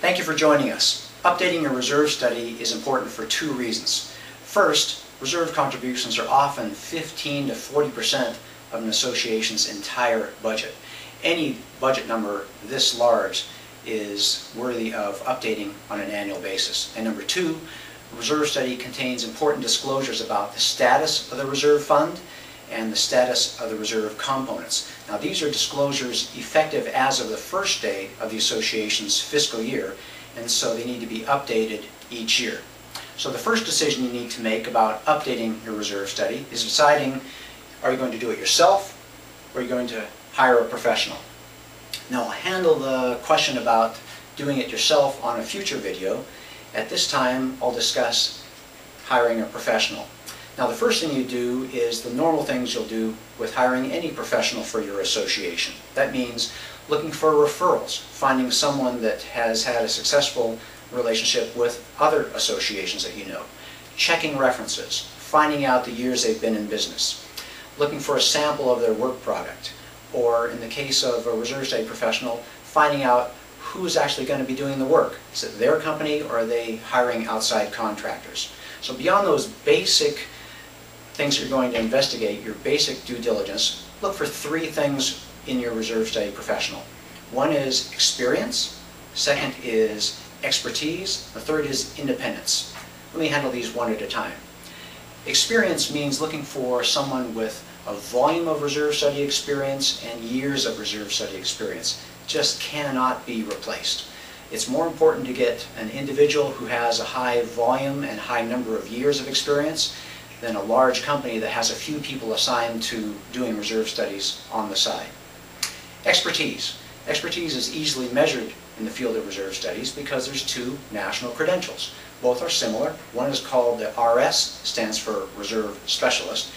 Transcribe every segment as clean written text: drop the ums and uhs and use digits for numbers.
Thank you for joining us. Updating your reserve study is important for two reasons. First, reserve contributions are often 15 to 40% of an association's entire budget. Any budget number this large is worthy of updating on an annual basis. And number two, the reserve study contains important disclosures about the status of the reserve fund and the status of the reserve components. Now, these are disclosures effective as of the first day of the association's fiscal year, and so they need to be updated each year. So the first decision you need to make about updating your reserve study is deciding, are you going to do it yourself or are you going to hire a professional? Now, I'll handle the question about doing it yourself on a future video. At this time, I'll discuss hiring a professional. Now, the first thing you do is the normal things you'll do with hiring any professional for your association. That means looking for referrals, finding someone that has had a successful relationship with other associations that you know, checking references, finding out the years they've been in business, looking for a sample of their work product, or in the case of a reserve study professional, finding out who's actually going to be doing the work. Is it their company or are they hiring outside contractors? So beyond those basic things you're going to investigate, your basic due diligence, look for three things in your reserve study professional. One is experience, second is expertise, the third is independence. Let me handle these one at a time. Experience means looking for someone with a volume of reserve study experience and years of reserve study experience. Just cannot be replaced. It's more important to get an individual who has a high volume and high number of years of experience than a large company that has a few people assigned to doing reserve studies on the side. Expertise. Expertise is easily measured in the field of reserve studies because there's two national credentials. Both are similar. One is called the RS, stands for Reserve Specialist.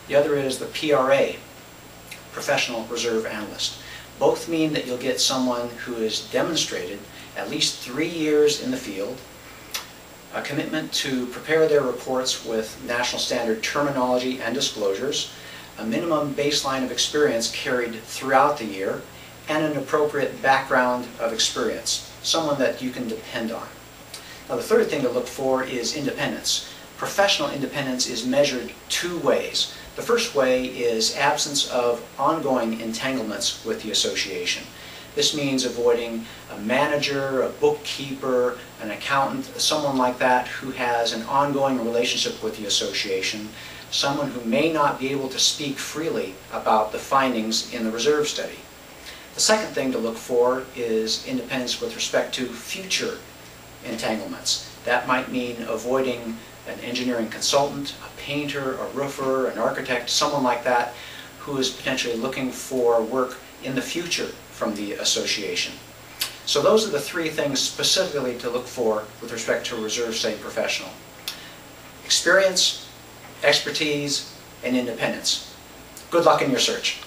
The other is the PRA, Professional Reserve Analyst. Both mean that you'll get someone who has demonstrated at least 3 years in the field, a commitment to prepare their reports with national standard terminology and disclosures, a minimum baseline of experience carried throughout the year, and an appropriate background of experience, someone that you can depend on. Now, the third thing to look for is independence. Professional independence is measured two ways. The first way is absence of ongoing entanglements with the association. This means avoiding a manager, a bookkeeper, an accountant, someone like that who has an ongoing relationship with the association, someone who may not be able to speak freely about the findings in the reserve study. The second thing to look for is independence with respect to future entanglements. That might mean avoiding an engineering consultant, a painter, a roofer, an architect, someone like that who is potentially looking for work in the future from the association. So those are the three things specifically to look for with respect to a reserve study professional. Experience, expertise, and independence. Good luck in your search.